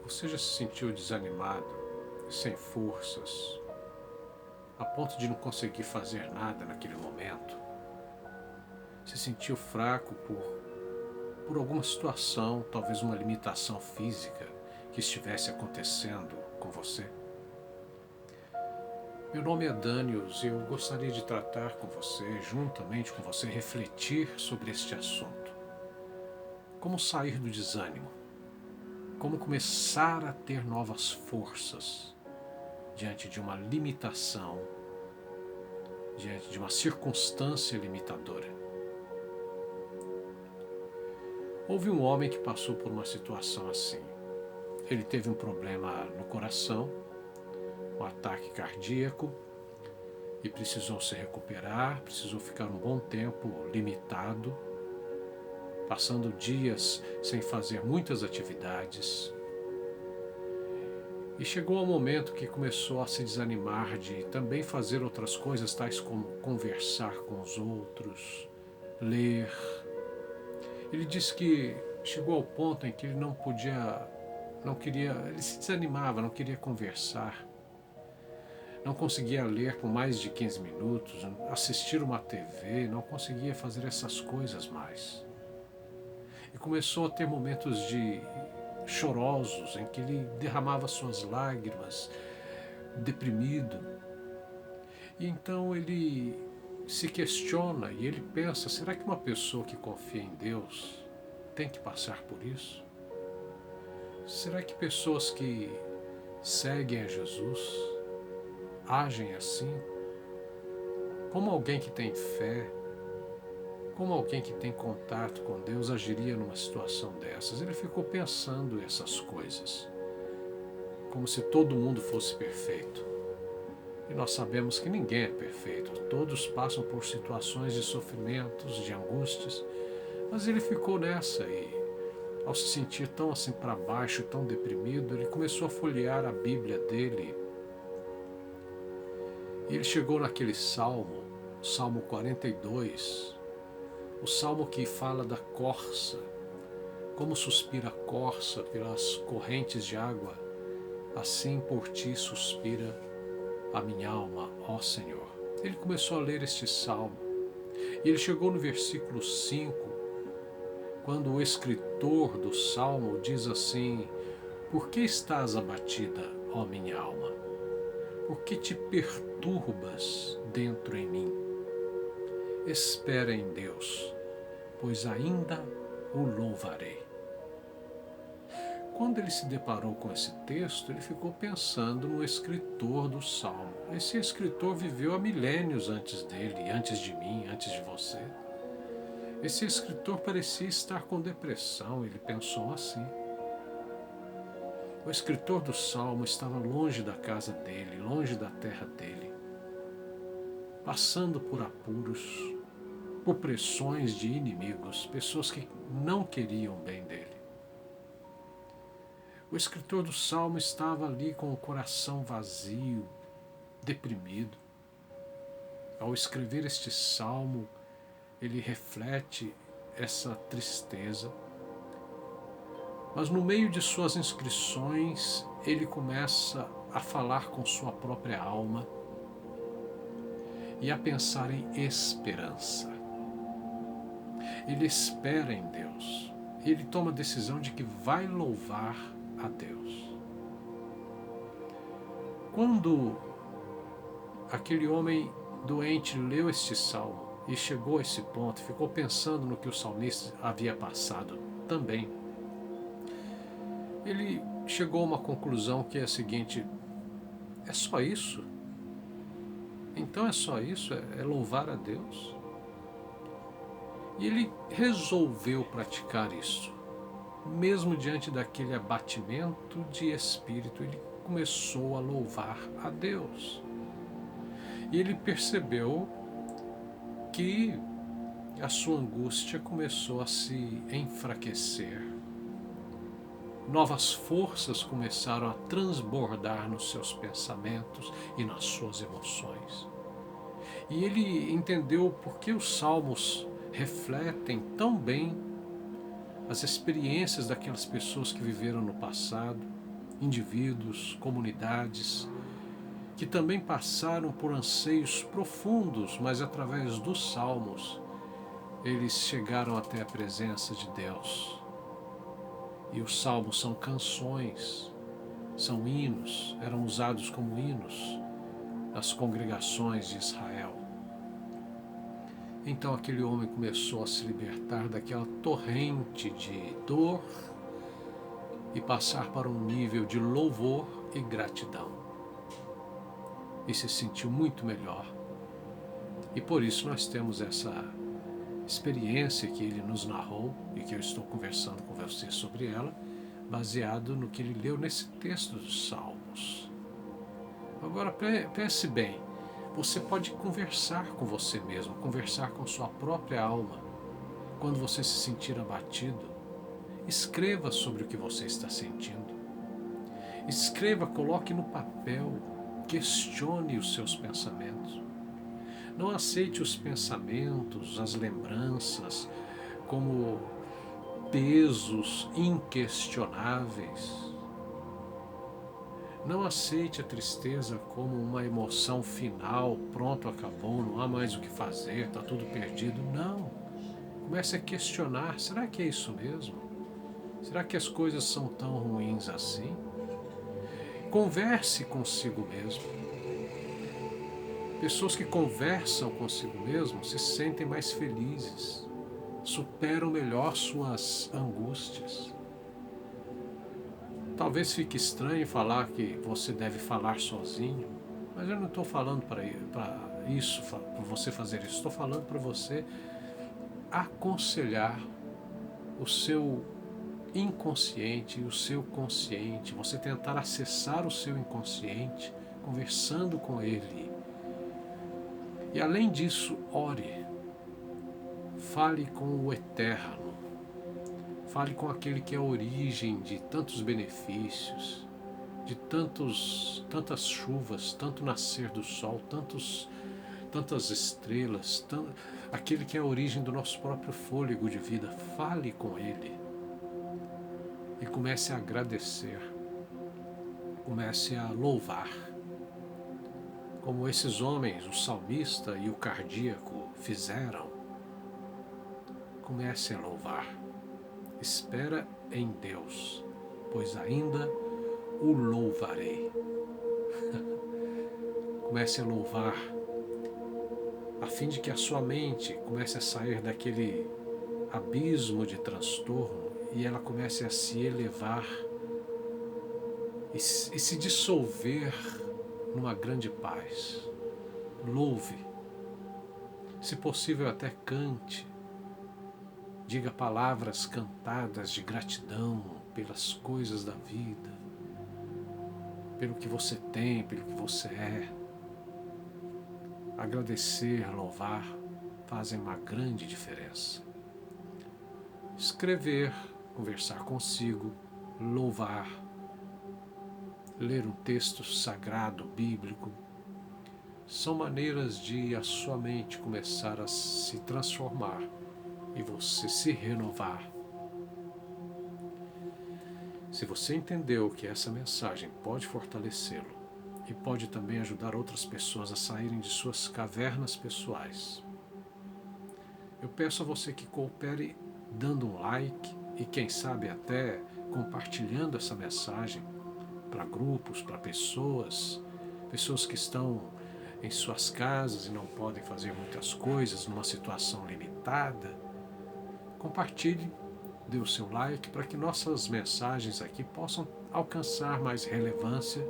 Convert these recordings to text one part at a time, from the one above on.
Você já se sentiu desanimado, sem forças, a ponto de não conseguir fazer nada naquele momento? Se sentiu fraco por alguma situação, talvez uma limitação física que estivesse acontecendo com você? Meu nome é Daniels e eu gostaria de tratar com você, juntamente com você, refletir sobre este assunto. Como sair do desânimo? Como começar a ter novas forças diante de uma limitação, diante de uma circunstância limitadora? Houve um homem que passou por uma situação assim. Ele teve um problema no coração, um ataque cardíaco, e precisou se recuperar, precisou ficar um bom tempo limitado, passando dias sem fazer muitas atividades. E chegou ao momento que começou a se desanimar de também fazer outras coisas, tais como conversar com os outros, ler. Ele disse que chegou ao ponto em que ele não queria, ele se desanimava, não queria conversar, não conseguia ler por mais de 15 minutos, assistir uma TV, não conseguia fazer essas coisas mais. E começou a ter momentos chorosos em que ele derramava suas lágrimas, deprimido. E então ele se questiona e ele pensa: será que uma pessoa que confia em Deus tem que passar por isso? Será que pessoas que seguem a Jesus agem assim? Como alguém que tem fé, como alguém que tem contato com Deus agiria numa situação dessas? Ele ficou pensando essas coisas, como se todo mundo fosse perfeito. E nós sabemos que ninguém é perfeito, todos passam por situações de sofrimentos, de angústias, mas ele ficou nessa e, ao se sentir tão assim para baixo, tão deprimido, ele começou a folhear a Bíblia dele. E ele chegou naquele salmo, Salmo 42, o salmo que fala da corça, como suspira a corça pelas correntes de água, assim por ti suspira a minha alma, ó Senhor. Ele começou a ler este salmo, e ele chegou no versículo 5, quando o escritor do salmo diz assim: por que estás abatida, ó minha alma? Por que te perturbas dentro em mim? Espera em Deus, pois ainda o louvarei. Quando ele se deparou com esse texto, ele ficou pensando no escritor do Salmo. Esse escritor viveu há milênios antes dele, antes de mim, antes de você. Esse escritor parecia estar com depressão, ele pensou assim. O escritor do Salmo estava longe da casa dele, longe da terra dele, passando por apuros, por pressões de inimigos, pessoas que não queriam o bem dele. O escritor do Salmo estava ali com o coração vazio, deprimido. Ao escrever este Salmo, ele reflete essa tristeza. Mas no meio de suas inscrições, ele começa a falar com sua própria alma e a pensar em esperança. Ele espera em Deus. Ele toma a decisão de que vai louvar a Deus. Quando aquele homem doente leu este salmo e chegou a esse ponto, ficou pensando no que o salmista havia passado também, ele chegou a uma conclusão que é a seguinte: é só isso? Então é só isso? É louvar a Deus? E ele resolveu praticar isso. Mesmo diante daquele abatimento de espírito, ele começou a louvar a Deus. E ele percebeu que a sua angústia começou a se enfraquecer. Novas forças começaram a transbordar nos seus pensamentos e nas suas emoções. E ele entendeu por que os salmos refletem tão bem as experiências daquelas pessoas que viveram no passado, indivíduos, comunidades, que também passaram por anseios profundos, mas através dos salmos, eles chegaram até a presença de Deus. E os salmos são canções, são hinos, eram usados como hinos nas congregações de Israel. Então aquele homem começou a se libertar daquela torrente de dor e passar para um nível de louvor e gratidão. E se sentiu muito melhor. E por isso nós temos essa experiência que ele nos narrou e que eu estou conversando com você sobre ela, baseado no que ele leu nesse texto dos Salmos. Agora pense bem, você pode conversar com você mesmo, conversar com sua própria alma. Quando você se sentir abatido, escreva sobre o que você está sentindo. Escreva, coloque no papel, questione os seus pensamentos. Não aceite os pensamentos, as lembranças, como pesos inquestionáveis. Não aceite a tristeza como uma emoção final, pronto, acabou, não há mais o que fazer, está tudo perdido. Não. Comece a questionar, será que é isso mesmo? Será que as coisas são tão ruins assim? Converse consigo mesmo. Pessoas que conversam consigo mesmo se sentem mais felizes, superam melhor suas angústias. Talvez fique estranho falar que você deve falar sozinho, mas eu não estou falando para isso, para você fazer isso. Estou falando para você aconselhar o seu inconsciente e o seu consciente, você tentar acessar o seu inconsciente, conversando com ele. E além disso, ore. Fale com o Eterno. Fale com aquele que é a origem de tantos benefícios, de tantas chuvas, tanto nascer do sol, tantas estrelas, aquele que é a origem do nosso próprio fôlego de vida. Fale com ele e comece a agradecer, comece a louvar. Como esses homens, o salmista e o cardíaco, fizeram. Comece a louvar. Espera em Deus, pois ainda o louvarei. Comece a louvar, a fim de que a sua mente comece a sair daquele abismo de transtorno e ela comece a se elevar e se dissolver numa grande paz. Louve. Se possível, até cante. Diga palavras cantadas de gratidão pelas coisas da vida, pelo que você tem, pelo que você é. Agradecer, louvar, fazem uma grande diferença. Escrever, conversar consigo, louvar, ler um texto sagrado, bíblico, são maneiras de a sua mente começar a se transformar e você se renovar. Se você entendeu que essa mensagem pode fortalecê-lo e pode também ajudar outras pessoas a saírem de suas cavernas pessoais, eu peço a você que coopere dando um like e quem sabe até compartilhando essa mensagem para grupos, para pessoas que estão em suas casas e não podem fazer muitas coisas, numa situação limitada. Compartilhe, dê o seu like para que nossas mensagens aqui possam alcançar mais relevância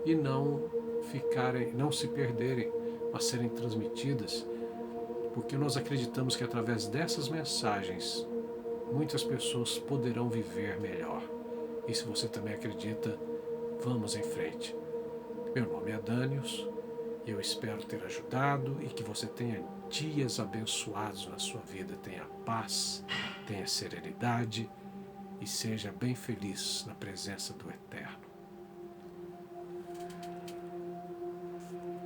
e não se perderem, mas serem transmitidas, porque nós acreditamos que através dessas mensagens muitas pessoas poderão viver melhor. E se você também acredita, vamos em frente. Meu nome é Dânios. Eu espero ter ajudado e que você tenha dias abençoados na sua vida, tenha paz, tenha serenidade e seja bem feliz na presença do Eterno.